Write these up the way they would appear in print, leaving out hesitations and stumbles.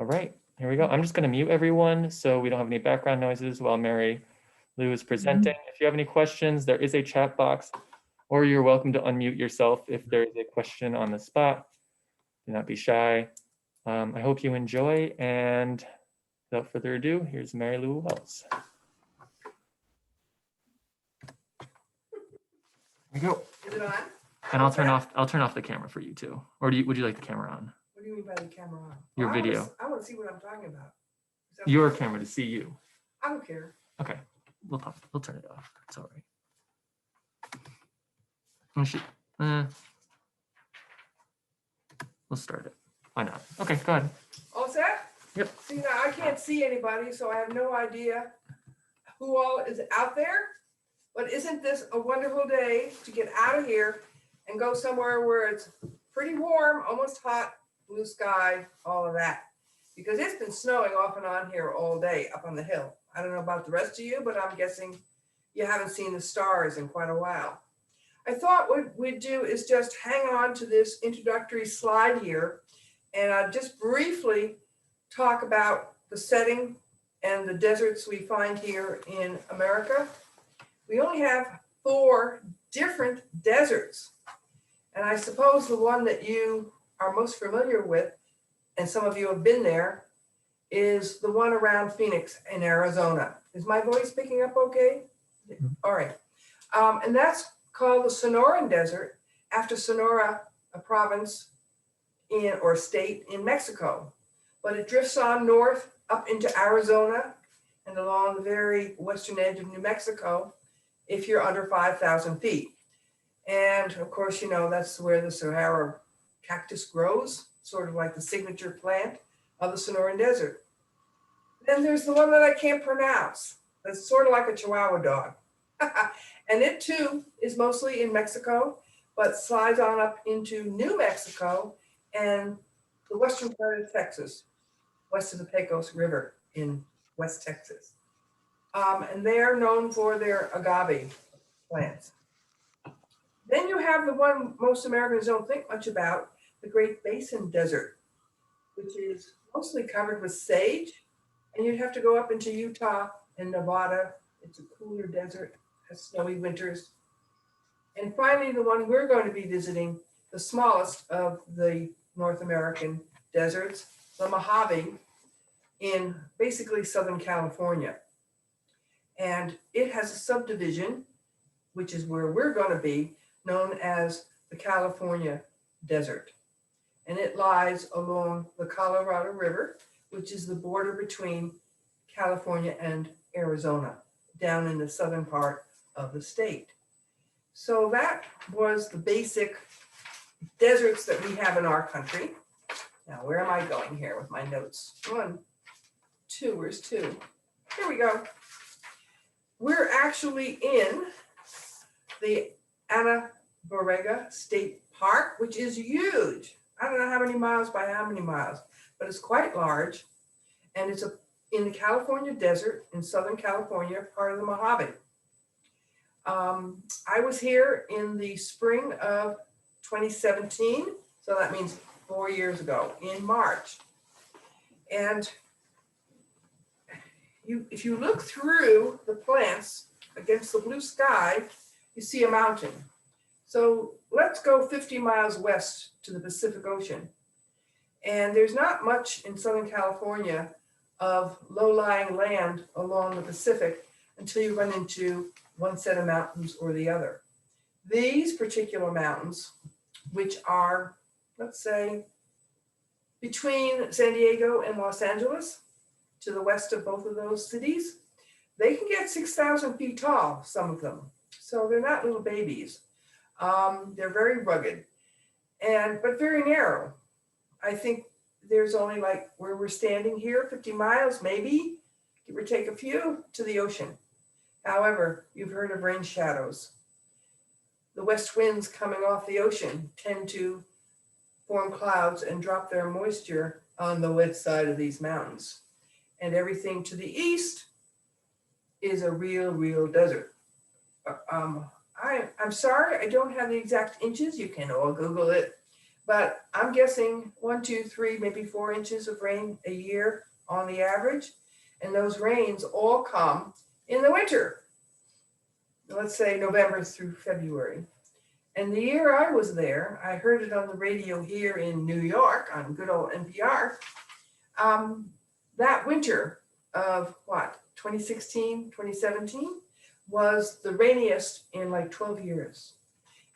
All right, here we go. I'm just going to mute everyone so we don't have any background noises while MaryLu is presenting. If you have any questions, there is a chat box, or you're welcome to unmute yourself if there is a question on the spot. Do not be shy. I hope you enjoy, and without further ado, here's MaryLu Wells. Here we go. Is it on? And I'll turn off the camera for you too. Or would you like the camera on? What do you mean by the camera on? Your video. I want to see what I'm talking about. Your camera to see you. I don't care. Okay, we'll turn it off. It's all right. We'll start it. Why not? Okay, go ahead. All set? Yep. See, now I can't see anybody, so I have no idea who all is out there. But isn't this a wonderful day to get out of here and go somewhere where it's pretty warm, almost hot, blue sky, all of that? Because it's been snowing off and on here all day up on the hill. I don't know about the rest of you, but I'm guessing you haven't seen the stars in quite a while. I thought what we'd do is just hang on to this introductory slide here and I'll just briefly talk about the setting and the deserts we find here in America. We only have 4 different deserts. And I suppose the one that you are most familiar with, and some of you have been there, is the one around Phoenix in Arizona. Is my voice picking up okay? All right. And that's called the Sonoran Desert, after Sonora, a province or state in Mexico. But it drifts on north up into Arizona and along the very western edge of New Mexico if you're under 5,000 feet. And of course, you know, that's where the Sahara cactus grows, sort of like the signature plant of the Sonoran Desert. Then there's the one that I can't pronounce. That's sort of like a Chihuahua dog. And it too is mostly in Mexico, but slides on up into New Mexico and the western part of Texas, west of the Pecos River in West Texas. And they are known for their agave plants. Then you have the one most Americans don't think much about, the Great Basin Desert, which is mostly covered with sage. And you'd have to go up into Utah and Nevada. It's a cooler desert, has snowy winters. And finally, the one we're going to be visiting, the smallest of the North American deserts, the Mojave, in basically Southern California. And it has a subdivision, which is where we're going to be, known as the California Desert. And it lies along the Colorado River, which is the border between California and Arizona, down in the southern part of the state. So that was the basic deserts that we have in our country. Now, where am I going here with my notes? 1, 2, where's 2? Here we go. We're actually in the Anza-Borrego State Park, which is huge. I don't know how many miles by how many miles, but it's quite large. And it's in the California desert in Southern California, part of the Mojave. I was here in the spring of 2017, so that means 4 years ago, in March. And if you look through the plants against the blue sky, you see a mountain. So let's go 50 miles west to the Pacific Ocean. And there's not much in Southern California of low-lying land along the Pacific until you run into one set of mountains or the other. These particular mountains, which are, let's say, between San Diego and Los Angeles, to the west of both of those cities, they can get 6,000 feet tall, some of them. So they're not little babies. They're very rugged, but very narrow. I think there's only like where we're standing here, 50 miles, maybe, give or take a few, to the ocean. However, you've heard of rain shadows. The west winds coming off the ocean tend to form clouds and drop their moisture on the west side of these mountains. And everything to the east is a real desert. I'm sorry, I don't have the exact inches. You can all Google it. But I'm guessing 1, 2, 3, maybe 4 inches of rain a year on the average. And those rains all come in the winter. Let's say November through February. And the year I was there, I heard it on the radio here in New York on good old NPR. That winter of what, 2016, 2017 was the rainiest in like 12 years.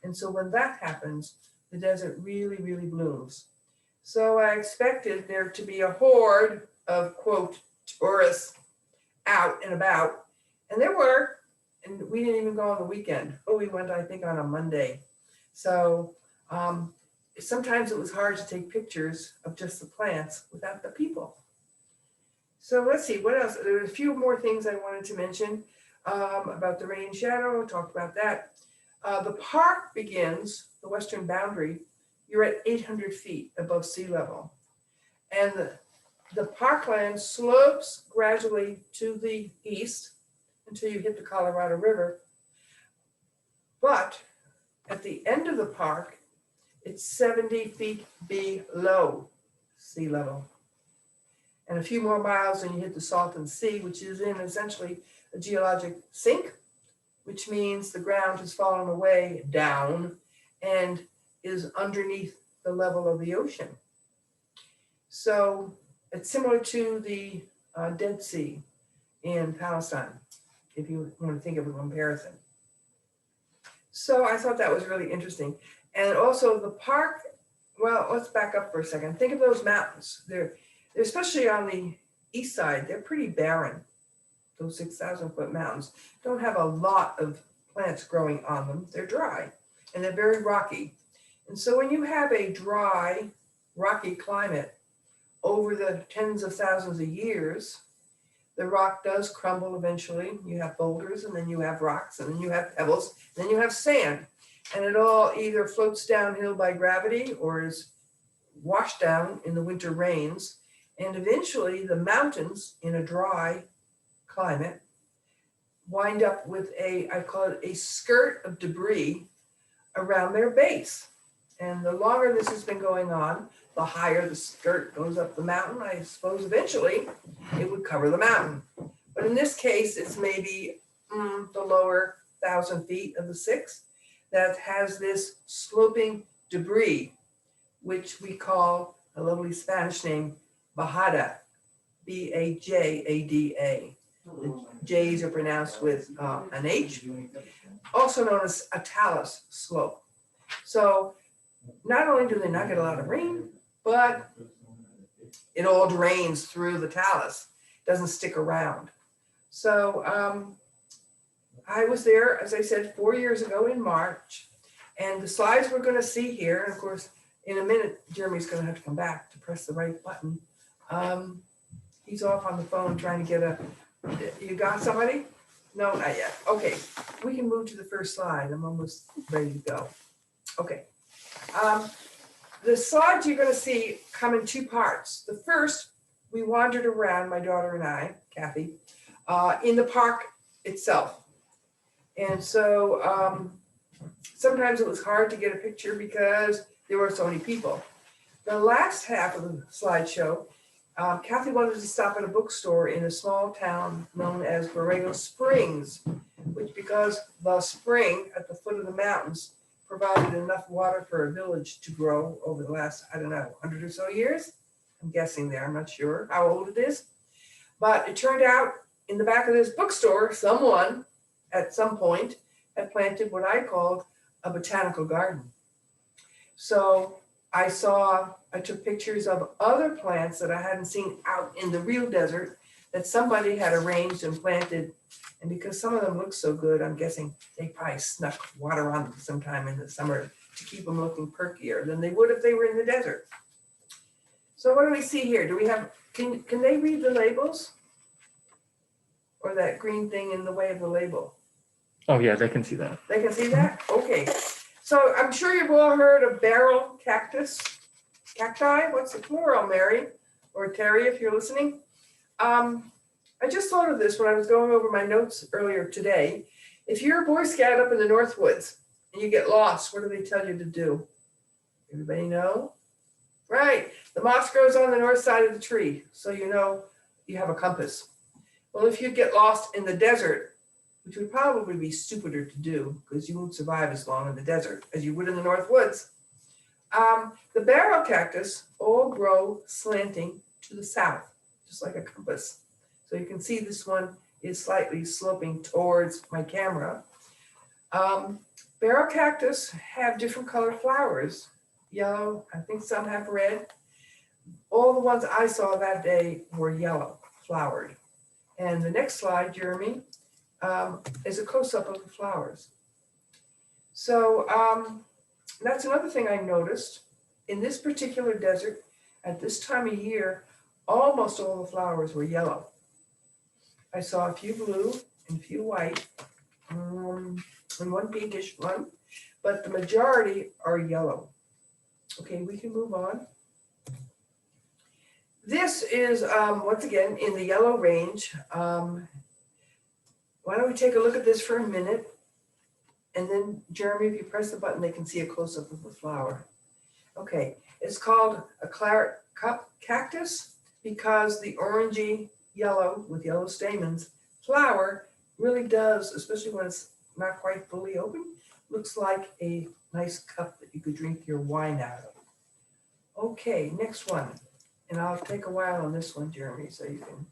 And so when that happens, the desert really, really blooms. So I expected there to be a horde of, quote, tourists out and about. And there were, and we didn't even go on the weekend. Oh, we went, I think, on a Monday. So sometimes it was hard to take pictures of just the plants without the people. So let's see, what else? There were a few more things I wanted to mention about the rain shadow. Talked about that. The park begins, the western boundary, you're at 800 feet above sea level. And the parkland slopes gradually to the east until you hit the Colorado River. But at the end of the park, it's 70 feet below sea level. And a few more miles and you hit the Salton Sea, which is in essentially a geologic sink, which means the ground has fallen away down and is underneath the level of the ocean. So it's similar to the Dead Sea in Palestine, if you want to think of a comparison. So I thought that was really interesting. And also the park, well, let's back up for a second. Think of those mountains. They're especially on the east side, they're pretty barren. Those 6,000-foot mountains don't have a lot of plants growing on them. They're dry and they're very rocky. And so when you have a dry, rocky climate over the tens of thousands of years, the rock does crumble eventually. You have boulders, and then you have rocks, and then you have pebbles, and then you have sand. And it all either floats downhill by gravity or is washed down in the winter rains. And eventually the mountains in a dry climate wind up with I call it a skirt of debris around their base. And the longer this has been going on, the higher the skirt goes up the mountain. I suppose eventually it would cover the mountain. But in this case, it's maybe the lower 1,000 feet of the 6 that has this sloping debris, which we call a lovely Spanish name, Bajada, B-A-J-A-D-A. The J's are pronounced with an H, also known as a talus slope. So not only do they not get a lot of rain, but it all drains through the talus, doesn't stick around. So I was there, as I said, 4 years ago in March, and the slides we're going to see here, and of course, in a minute, Jeremy's going to have to come back to press the right button. He's off on the phone trying to get you got somebody? No, not yet. Okay, we can move to the first slide. I'm almost ready to go. Okay. The slides you're going to see come in 2 parts. The first, we wandered around, my daughter and I, Kathy, in the park itself. And so sometimes it was hard to get a picture because there were so many people. The last half of the slideshow, Kathy wanted to stop at a bookstore in a small town known as Borrego Springs, which because the spring at the foot of the mountains provided enough water for a village to grow over the last, I don't know, 100 or so years. I'm guessing there, I'm not sure how old it is. But it turned out in the back of this bookstore, someone at some point had planted what I called a botanical garden. So I took pictures of other plants that I hadn't seen out in the real desert that somebody had arranged and planted. And because some of them look so good, I'm guessing they probably snuck water on them sometime in the summer to keep them looking perkier than they would if they were in the desert. So what do we see here? Do we have, can they read the labels? Or that green thing in the way of the label? Oh yeah, they can see that. They can see that? Okay. So I'm sure you've all heard of barrel cactus, cacti. What's the plural, Mary? Or Terry, if you're listening. I just thought of this when I was going over my notes earlier today. If you're a Boy Scout up in the Northwoods and you get lost, what do they tell you to do? Everybody know? Right, the moss grows on the north side of the tree, so you know you have a compass. Well, if you get lost in the desert, which would probably be stupider to do because you won't survive as long in the desert as you would in the North Woods, the barrel cactus all grow slanting to the south, just like a compass. So you can see this one is slightly sloping towards my camera. Barrel cactus have different colored flowers. Yellow, I think some have red. All the ones I saw that day were yellow flowered. And the next slide, Jeremy, is a close-up of the flowers. So that's another thing I noticed. In this particular desert, at this time of year, almost all the flowers were yellow. I saw a few blue and a few white, and one pinkish one, but the majority are yellow. Okay, we can move on. This is, once again, in the yellow range. Why don't we take a look at this for a minute? And then, Jeremy, if you press the button, they can see a close-up of the flower. Okay, it's called a claret cup cactus because the orangey yellow with yellow stamens flower really does, especially when it's not quite fully open, looks like a nice cup that you could drink your wine out of. Okay, next one. And I'll take a while on this one, Jeremy, so you can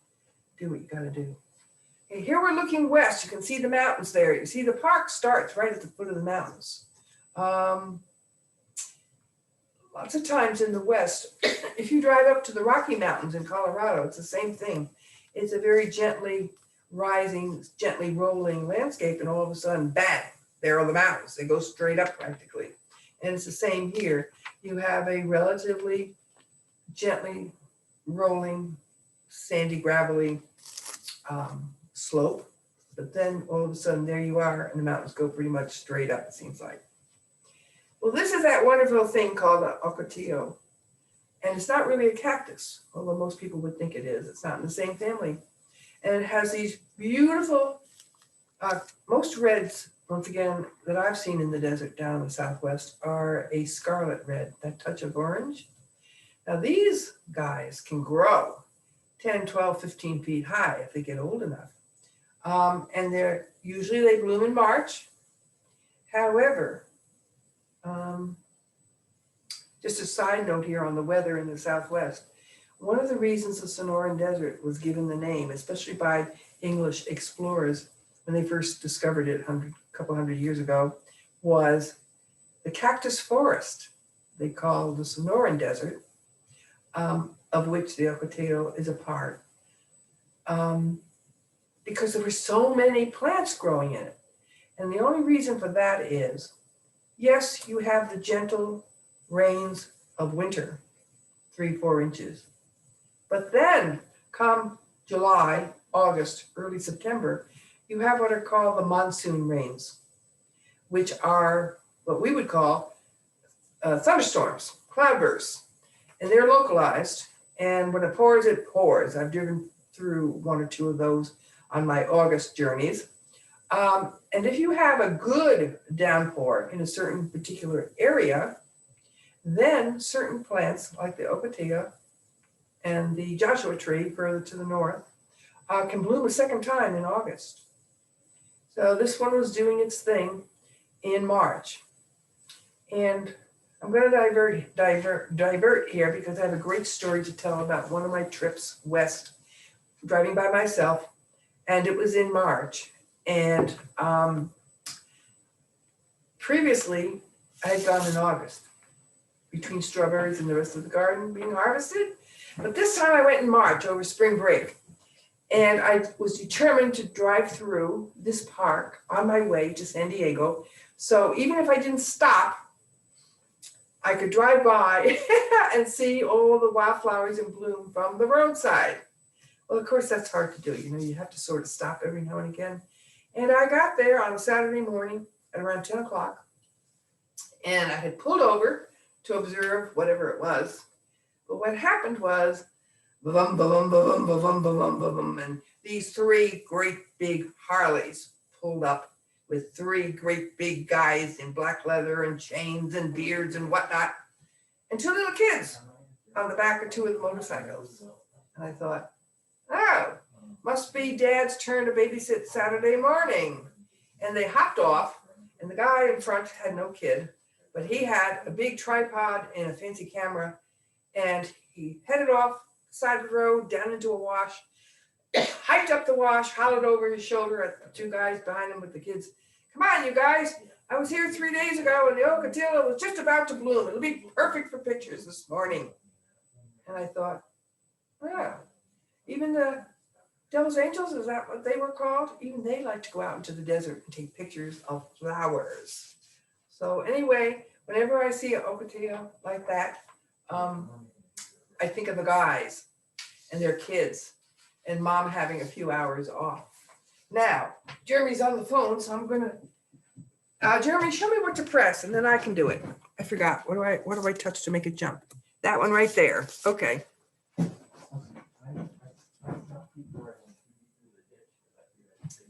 do what you gotta do. Okay, here we're looking west. You can see the mountains there. You see the park starts right at the foot of the mountains. Lots of times in the west, if you drive up to the Rocky Mountains in Colorado, it's the same thing. It's a very gently rising, gently rolling landscape, and all of a sudden, bang, there are the mountains. They go straight up practically. And it's the same here. You have a relatively gently rolling, sandy, gravelly slope, but then all of a sudden there you are, and the mountains go pretty much straight up, it seems like. Well, this is that wonderful thing called an ocotillo, and it's not really a cactus, although most people would think it is. It's not in the same family, and it has these beautiful, most reds, once again, that I've seen in the desert down in the southwest are a scarlet red, that touch of orange. Now these guys can grow 10, 12, 15 feet high if they get old enough. And they're usually they bloom in March. However, just a side note here on the weather in the southwest, one of the reasons the Sonoran Desert was given the name, especially by English explorers when they first discovered it a couple hundred years ago, was the cactus forest they call the Sonoran Desert, of which the ocotillo is a part, because there were so many plants growing in it. And the only reason for that is, yes, you have the gentle rains of winter, 3-4 inches. But then come July, August, early September, you have what are called the monsoon rains, which are what we would call thunderstorms, cloudbursts. And they're localized. And when it pours, it pours. I've driven through 1 or 2 of those on my August journeys. And if you have a good downpour in a certain particular area, then certain plants like the ocotillo and the Joshua tree further to the north can bloom a second time in August. So this one was doing its thing in March. And I'm going to divert here because I have a great story to tell about one of my trips west, driving by myself, and it was in March. And previously, I had gone in August between strawberries and the rest of the garden being harvested. But this time I went in March over spring break. And I was determined to drive through this park on my way to San Diego. So even if I didn't stop, I could drive by and see all the wildflowers in bloom from the roadside. Well, of course, that's hard to do. You know, you have to sort of stop every now and again. And I got there on a Saturday morning at around 10 o'clock. And I had pulled over to observe whatever it was. But what happened was, boom, boom, boom, boom, boom, boom, boom, and these 3 great big Harleys pulled up with 3 great big guys in black leather and chains and beards and whatnot. and 2 little kids on the back of 2 of the motorcycles. And I thought, oh, must be Dad's turn to babysit Saturday morning. And they hopped off, and the guy in front had no kid, but he had a big tripod and a fancy camera, and he headed off the side of the road down into a wash, hiked up the wash, hollered over his shoulder at the 2 guys behind him with the kids. Come on, you guys. I was here 3 days ago and the Ocotillo was just about to bloom. It'll be perfect for pictures this morning. And I thought, yeah, even the Devil's Angels, is that what they were called? Even they like to go out into the desert and take pictures of flowers. So anyway, whenever I see an Ocotillo like that, I think of the guys and their kids and Mom having a few hours off. Now, Jeremy's on the phone, so I'm gonna, Jeremy, show me what to press and then I can do it. I forgot, what do I touch to make it jump? That one right there, okay.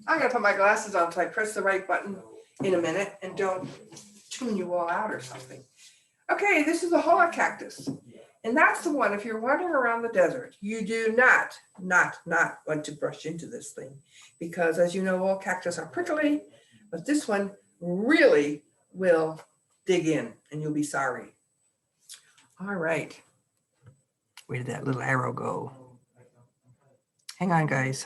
I'm gonna put my glasses on so I press the right button in a minute and don't tune you all out or something. Okay, this is a holla cactus. And that's the one, if you're wandering around the desert, you do not want to brush into this thing. Because as you know, all cactus are prickly, but this one really will dig in and you'll be sorry. All right. Where did that little arrow go? Hang on, guys.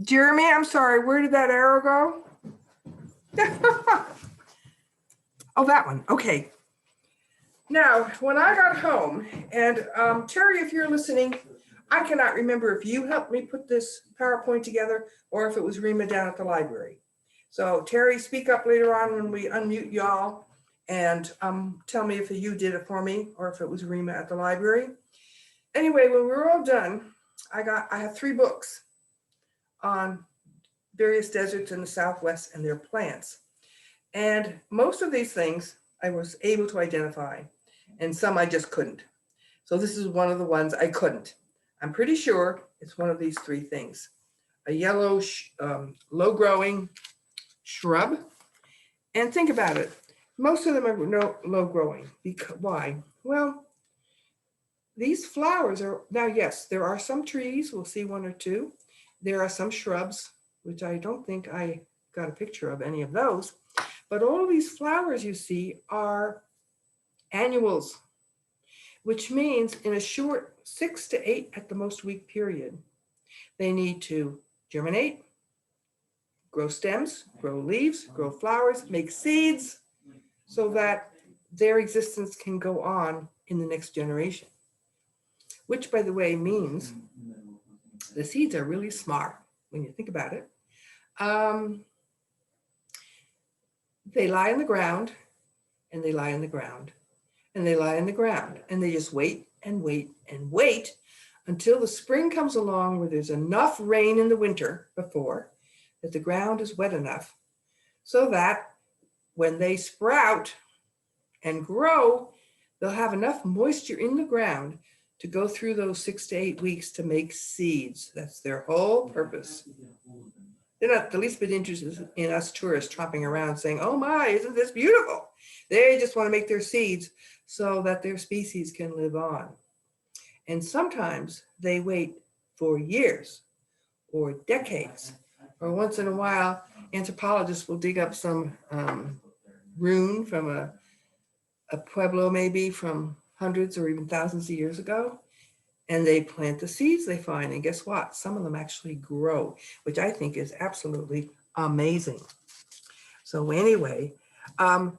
Jeremy, I'm sorry, where did that arrow go? Oh, that one, okay. Now, when I got home, and Terry, if you're listening, I cannot remember if you helped me put this PowerPoint together or if it was Rima down at the library. So Terry, speak up later on when we unmute y'all and tell me if you did it for me or if it was Rima at the library. Anyway, when we were all done, I have 3 books on various deserts in the Southwest and their plants. And most of these things I was able to identify and some I just couldn't. So this is one of the ones I couldn't. I'm pretty sure it's one of these 3 things. A yellow, low growing shrub. And think about it. Most of them are low growing. Why? Well, these flowers are, now yes, there are some trees, we'll see 1 or 2. There are some shrubs, which I don't think I got a picture of any of those. But all of these flowers you see are annuals, which means in a short 6 to 8 at the most week period, they need to germinate, grow stems, grow leaves, grow flowers, make seeds, so that their existence can go on in the next generation. Which, by the way, means the seeds are really smart when you think about it. They lie in the ground, and they lie in the ground, and they lie in the ground, and they just wait and wait and wait until the spring comes along where there's enough rain in the winter before that the ground is wet enough so that when they sprout and grow, they'll have enough moisture in the ground to go through those 6 to 8 weeks to make seeds. That's their whole purpose. They're not the least bit interested in us tourists tromping around saying, oh my, isn't this beautiful? They just want to make their seeds so that their species can live on. And sometimes they wait for years or decades, or once in a while, anthropologists will dig up some rune from a pueblo, maybe from hundreds or even thousands of years ago, and they plant the seeds they find. And guess what? Some of them actually grow, which I think is absolutely amazing. So anyway,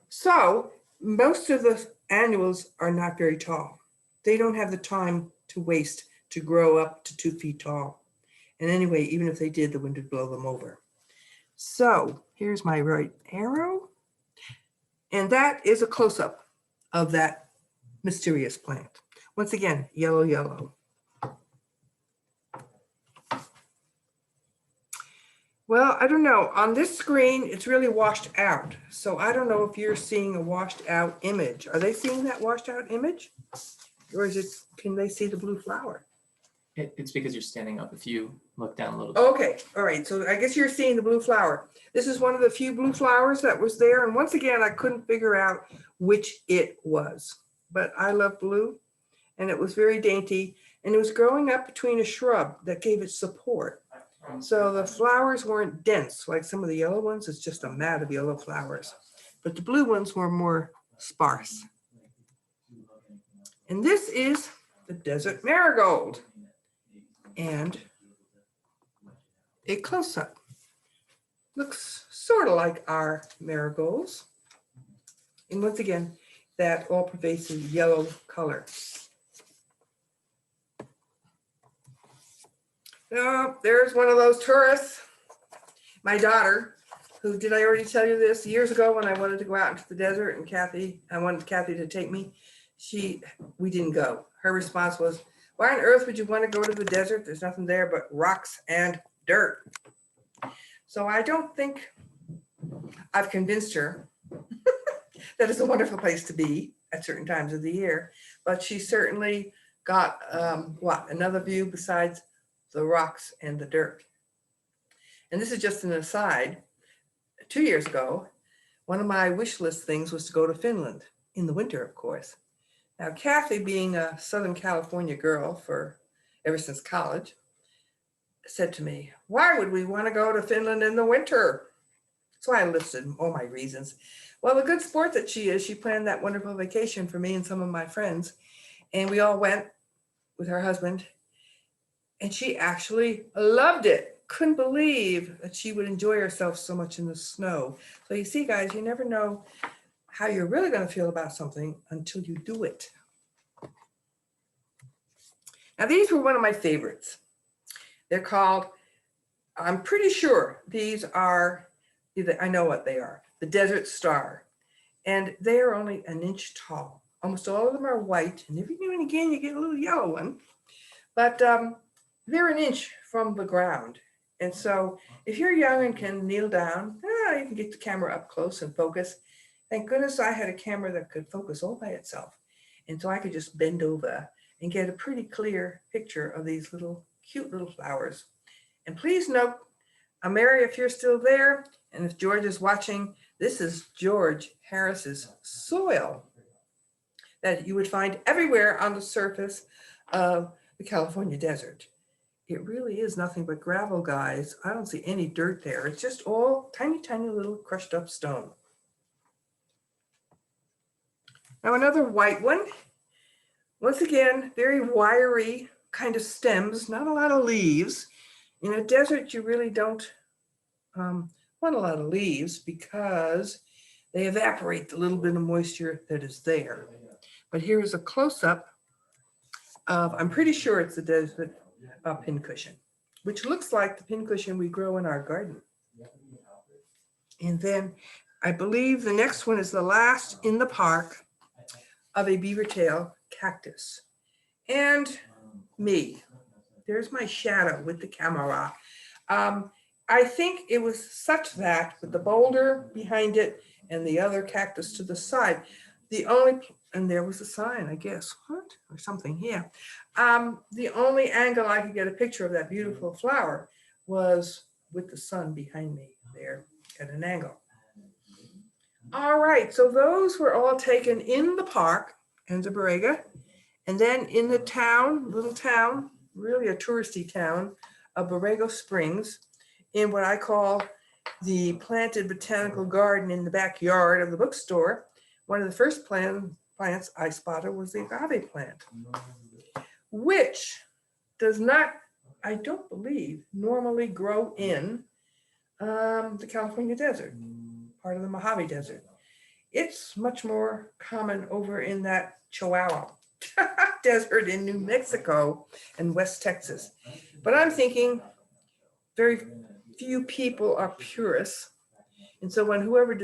so most of the annuals are not very tall. They don't have the time to waste to grow up to 2 feet tall. And anyway, even if they did, the wind would blow them over. So here's my right arrow. And that is a close-up of that mysterious plant. Once again, yellow, yellow. Well, I don't know. On this screen, it's really washed out. So I don't know if you're seeing a washed out image. Are they seeing that washed out image? Or is it, can they see the blue flower? It's because you're standing up. If you look down a little bit. Okay, all right, so I guess you're seeing the blue flower. This is one of the few blue flowers that was there, and once again, I couldn't figure out which it was. But I love blue, and it was very dainty, and it was growing up between a shrub that gave it support. So the flowers weren't dense like some of the yellow ones. It's just a mat of yellow flowers. But the blue ones were more sparse. And this is the desert marigold. And a close-up. Looks sort of like our marigolds. And once again, that all-pervasive yellow color. Oh, there's one of those tourists. My daughter, who, did I already tell you this? Years ago when I wanted to go out into the desert and I wanted Kathy to take me, we didn't go. Her response was, why on earth would you want to go to the desert? There's nothing there but rocks and dirt. So I don't think I've convinced her that it's a wonderful place to be at certain times of the year, but she certainly got another view besides the rocks and the dirt. And this is just an aside. 2 years ago, one of my wish list things was to go to Finland in the winter, of course. Now, Kathy, being a Southern California girl ever since college, said to me, why would we want to go to Finland in the winter? So I listed all my reasons. Well, the good sport that she is, she planned that wonderful vacation for me and some of my friends. And we all went with her husband. And she actually loved it. Couldn't believe that she would enjoy herself so much in the snow. So you see, guys, you never know how you're really going to feel about something until you do it. Now, these were one of my favorites. They're called, I'm pretty sure these are, I know what they are, the Desert Star. And they are only an inch tall. Almost all of them are white. And every now and again, you get a little yellow one. But they're an inch from the ground. And so if you're young and can kneel down, you can get the camera up close and focus. Thank goodness I had a camera that could focus all by itself. And so I could just bend over and get a pretty clear picture of these cute little flowers. And please note, Mary, if you're still there, and if George is watching, this is George Harris's soil that you would find everywhere on the surface of the California desert. It really is nothing but gravel, guys. I don't see any dirt there. It's just all tiny, tiny little crushed up stone. Now another white one. Once again, very wiry kind of stems, not a lot of leaves. In a desert, you really don't want a lot of leaves because they evaporate the little bit of moisture that is there. But here is a close-up of, I'm pretty sure it's the desert pincushion, which looks like the pincushion we grow in our garden. And then I believe the next one is the last in the park of a beaver tail cactus. And me, there's my shadow with the camera. I think it was such that with the boulder behind it and the other cactus to the side, and there was a sign, I guess, what, or something here. The only angle I could get a picture of that beautiful flower was with the sun behind me there at an angle. All right, so those were all taken in the park, Anza-Borrego, and then in the town, little town, really a touristy town of Borrego Springs, in what I call the planted botanical garden in the backyard of the bookstore. One of the first plants I spotted was the agave plant, which does not, I don't believe, normally grow in the California desert, part of the Mojave Desert. It's much more common over in that Chihuahua desert in New Mexico and West Texas. But I'm thinking very few people are purists. And so when whoever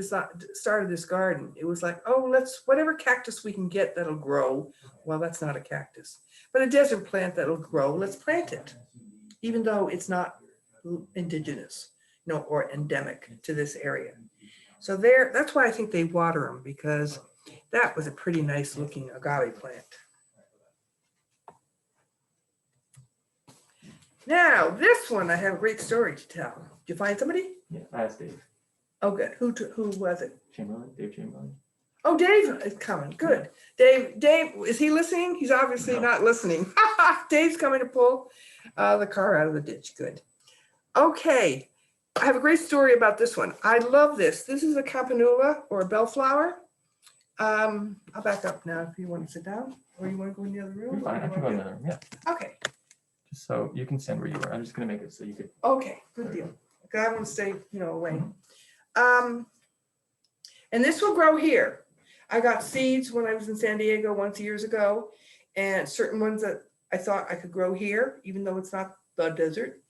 started this garden, it was like, oh, whatever cactus we can get that'll grow. Well, that's not a cactus, but a desert plant that'll grow, let's plant it, even though it's not indigenous, or endemic to this area. So that's why I think they water them, because that was a pretty nice looking agave plant. Now, this one, I have a great story to tell. Did you find somebody? Yeah, I asked Dave Oh, good. Who was it? Chamberlain, Dave Chamberlain. Oh, Dave is coming. Good. Dave, is he listening? He's obviously No. not listening. Dave's coming to pull the car out of the ditch. Good. Okay. I have a great story about this one. I love this. This is a campanula or a bellflower. I'll back up now if you want to sit down or you want to go in the other room. You're fine. I can go in the other room. Yeah. Okay. Just so you can stand where you are. I'm just gonna make it so you could. Okay. Good deal. Okay, I want to stay, away. And this will grow here. I got seeds when I was in San Diego once years ago, and certain ones that I thought I could grow here, even though it's not the desert.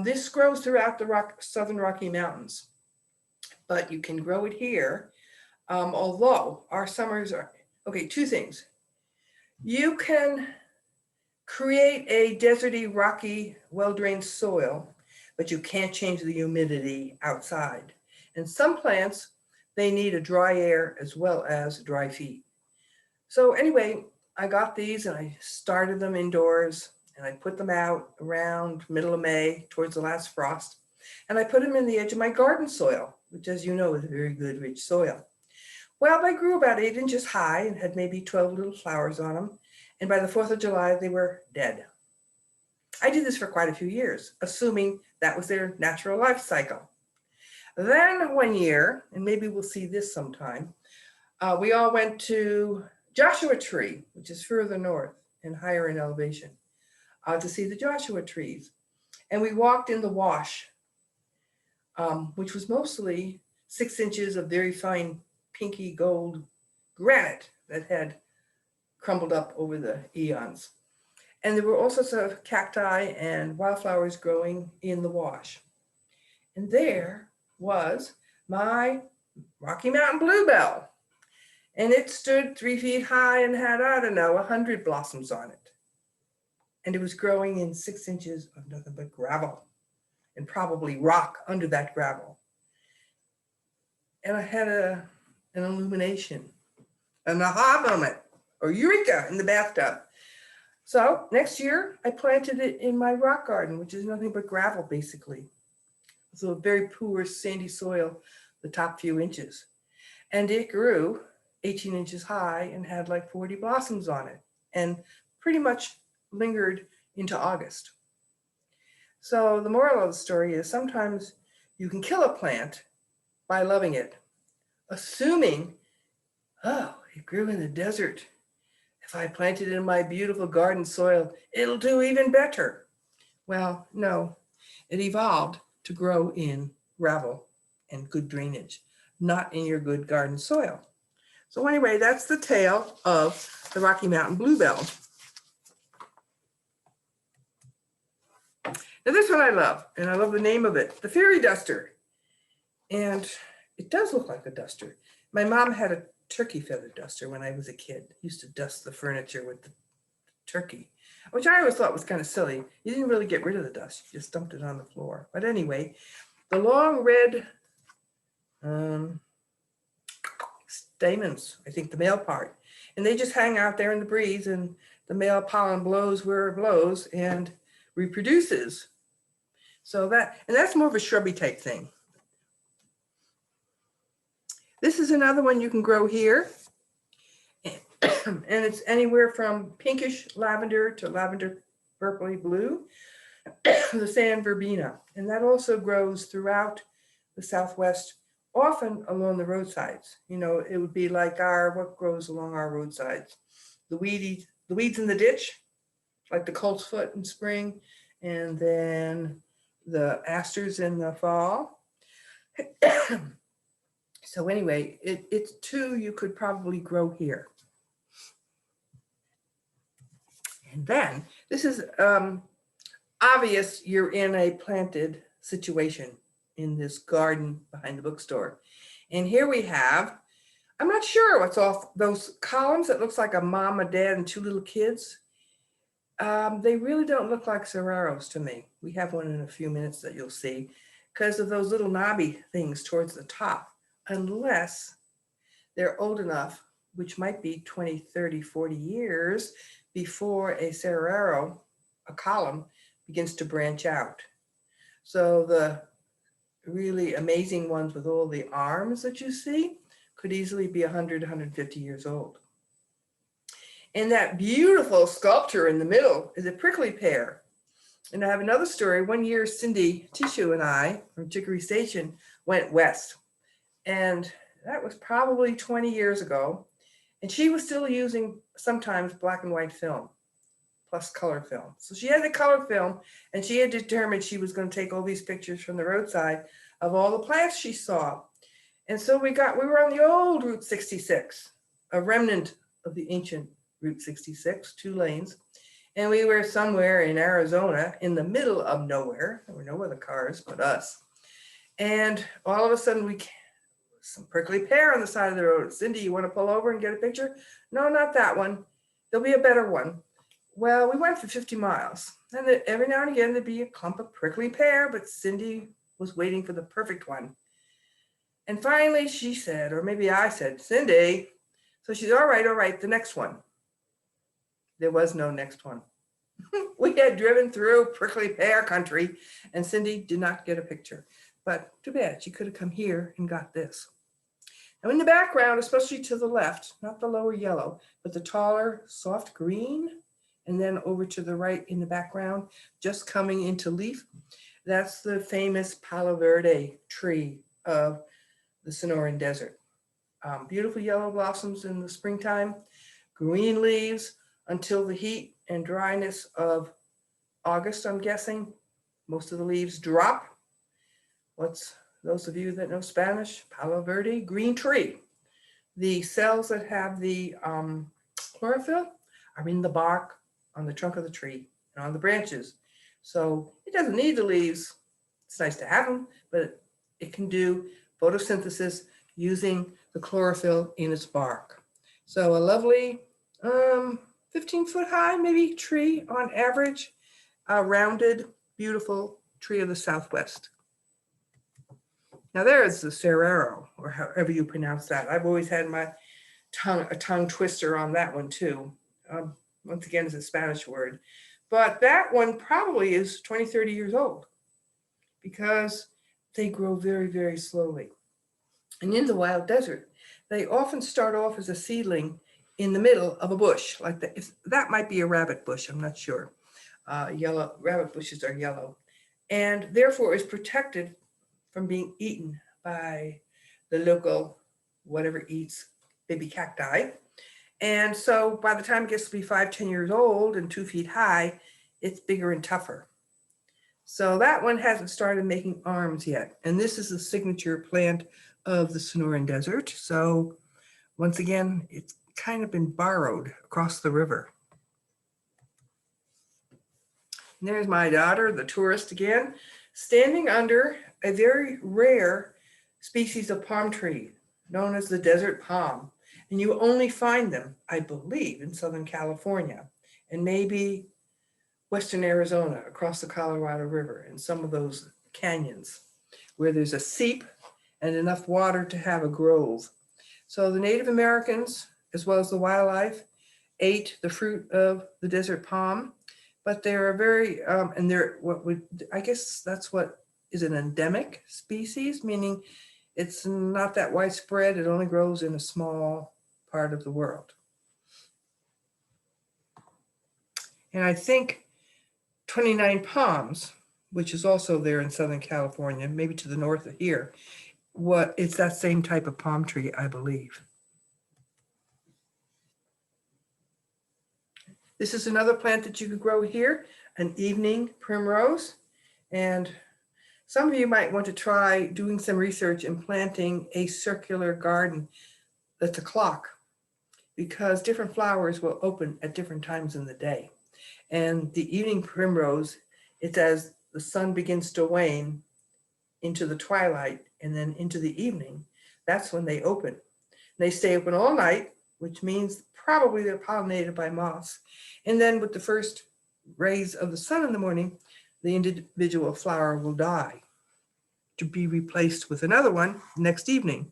This grows throughout the Southern Rocky Mountains, but you can grow it here. Although our summers are, okay, two things. You can create a deserty, rocky, well-drained soil, but you can't change the humidity outside. And some plants, they need a dry air as well as dry feet. So anyway, I got these and I started them indoors and I put them out around middle of May towards the last frost. And I put them in the edge of my garden soil, which as you know is a very good rich soil. Well, they grew about 8 inches high and had maybe 12 little flowers on them. And by the 4th of July, they were dead. I did this for quite a few years, assuming that was their natural life cycle. Then one year, and maybe we'll see this sometime, we all went to Joshua Tree, which is further north and higher in elevation, to see the Joshua trees. And we walked in the wash, which was mostly 6 inches of very fine pinky gold granite that had crumbled up over the eons. And there were all sorts of cacti and wildflowers growing in the wash. And there was my Rocky Mountain bluebell. And it stood 3 feet high and had, I don't know, 100 blossoms on it. And it was growing in 6 inches of nothing but gravel and probably rock under that gravel. And I had an illumination, an aha moment, or eureka in the bathtub. So next year, I planted it in my rock garden, which is nothing but gravel, basically. So a very poor sandy soil, the top few inches. And it grew 18 inches high and had like 40 blossoms on it and pretty much lingered into August. So the moral of the story is sometimes you can kill a plant by loving it, assuming, oh, it grew in the desert. If I plant it in my beautiful garden soil, it'll do even better. Well, no, it evolved to grow in gravel and good drainage, not in your good garden soil. So anyway, that's the tale of the Rocky Mountain bluebell. Now this one I love, and I love the name of it, the fairy duster. And it does look like a duster. My mom had a turkey feather duster when I was a kid. Used to dust the furniture with the turkey, which I always thought was kind of silly. You didn't really get rid of the dust, you just dumped it on the floor. But anyway, the long red stamens, I think the male part, and they just hang out there in the breeze and the male pollen blows where it blows and reproduces. So that's more of a shrubby type thing. This is another one you can grow here. And it's anywhere from pinkish lavender to lavender purpley blue, the sand verbena. And that also grows throughout the Southwest, often along the roadsides. You know, it would be like what grows along our roadsides? The weeds in the ditch, like the colt's foot in spring, and then the asters in the fall. So anyway, it's two you could probably grow here. And then this is obvious you're in a planted situation in this garden behind the bookstore. And here we have, I'm not sure what's off those columns. It looks like a mom, a dad, and 2 little kids. They really don't look like Serraros to me. We have one in a few minutes that you'll see because of those little knobby things towards the top, unless they're old enough, which might be 20, 30, 40 years before a Serraro, a column, begins to branch out. So the really amazing ones with all the arms that you see could easily be 100, 150 years old. And that beautiful sculpture in the middle is a prickly pear. And I have another story. One year, Cindy Tishu and I from Chicory Station went west. And that was probably 20 years ago. And she was still using sometimes black and white film plus color film. So she had the color film, and she had determined she was going to take all these pictures from the roadside of all the plants she saw. And so we were on the old Route 66, a remnant of the ancient Route 66, 2 lanes. And we were somewhere in Arizona in the middle of nowhere. There were no other cars but us. And all of a sudden some prickly pear on the side of the road. Cindy, you want to pull over and get a picture? No, not that one. There'll be a better one. Well, we went for 50 miles. And every now and again, there'd be a clump of prickly pear, but Cindy was waiting for the perfect one. And finally she said, or maybe I said, Cindy. So she's all right, the next one. There was no next one. We had driven through prickly pear country, and Cindy did not get a picture. But too bad, she could have come here and got this. Now in the background, especially to the left, not the lower yellow, but the taller, soft green, and then over to the right in the background, just coming into leaf, that's the famous Palo Verde tree of the Sonoran Desert. Beautiful yellow blossoms in the springtime, green leaves until the heat and dryness of August, I'm guessing. Most of the leaves drop. What's those of you that know Spanish? Palo Verde, green tree. The cells that have the chlorophyll are in the bark, on the trunk of the tree, and on the branches. So it doesn't need the leaves. It's nice to have them, but it can do photosynthesis using the chlorophyll in its bark. So a lovely 15-foot high, maybe, tree on average, a rounded, beautiful tree of the Southwest. Now there is the Cerero, or however you pronounce that. I've always had a tongue twister on that one too. Once again, it's a Spanish word. But that one probably is 20, 30 years old because they grow very, very slowly. And in the wild desert, they often start off as a seedling in the middle of a bush, like that. That might be a rabbit bush, I'm not sure. Yellow rabbit bushes are yellow, and therefore is protected from being eaten by the local whatever eats baby cacti. And so by the time it gets to be 5, 10 years old and 2 feet high, it's bigger and tougher. So that one hasn't started making arms yet. And this is the signature plant of the Sonoran Desert. So once again, it's kind of been borrowed across the river. And there's my daughter, the tourist again, standing under a very rare species of palm tree known as the desert palm. And you only find them, I believe, in Southern California and maybe Western Arizona across the Colorado River in some of those canyons where there's a seep and enough water to have a grove. So the Native Americans, as well as the wildlife, ate the fruit of the desert palm, but they're a very, and they're I guess that's what is an endemic species, meaning it's not that widespread. It only grows in a small part of the world. And I think 29 Palms, which is also there in Southern California, maybe to the north of here, it's that same type of palm tree, I believe. This is another plant that you could grow here, an evening primrose. And some of you might want to try doing some research and planting a circular garden that's a clock, because different flowers will open at different times in the day. And the evening primrose, it's as the sun begins to wane into the twilight and then into the evening, that's when they open. They stay open all night, which means probably they're pollinated by moths. And then with the first rays of the sun in the morning, the individual flower will die to be replaced with another one next evening.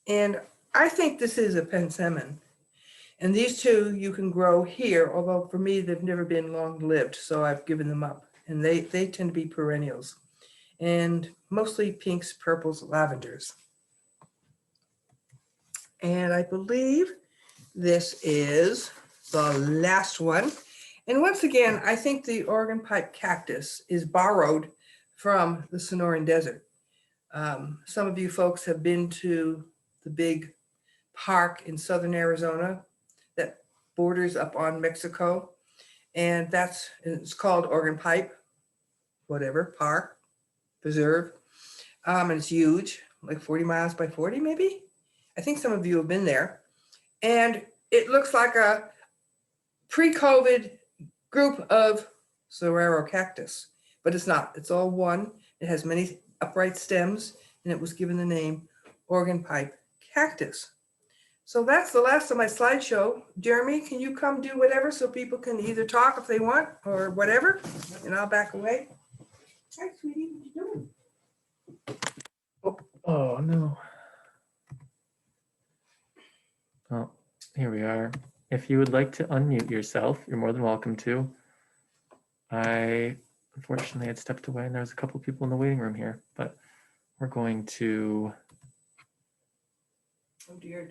And I think this is a penstemon. And these two you can grow here, although for me, they've never been long-lived, so I've given them up. And they tend to be perennials. And mostly pinks, purples, lavenders. And I believe this is the last one. And once again, I think the Oregon pipe cactus is borrowed from the Sonoran Desert. Some of you folks have been to the big park in southern Arizona that borders up on Mexico. And it's called Oregon Pipe, whatever, park, preserve. And it's huge, like 40 miles by 40 maybe. I think some of you have been there. And it looks like a pre-COVID group of saguaro cactus, but it's not. It's all one. It has many upright stems, and it was given the name Oregon pipe cactus. So that's the last of my slideshow. Jeremy, can you come do whatever so people can either talk if they want or whatever, and I'll back away. Hi, sweetie, what you doing? Oh, no. Oh, here we are. If you would like to unmute yourself, you're more than welcome to. I unfortunately had stepped away and there's a couple people in the waiting room here, but we're going to Oh dear.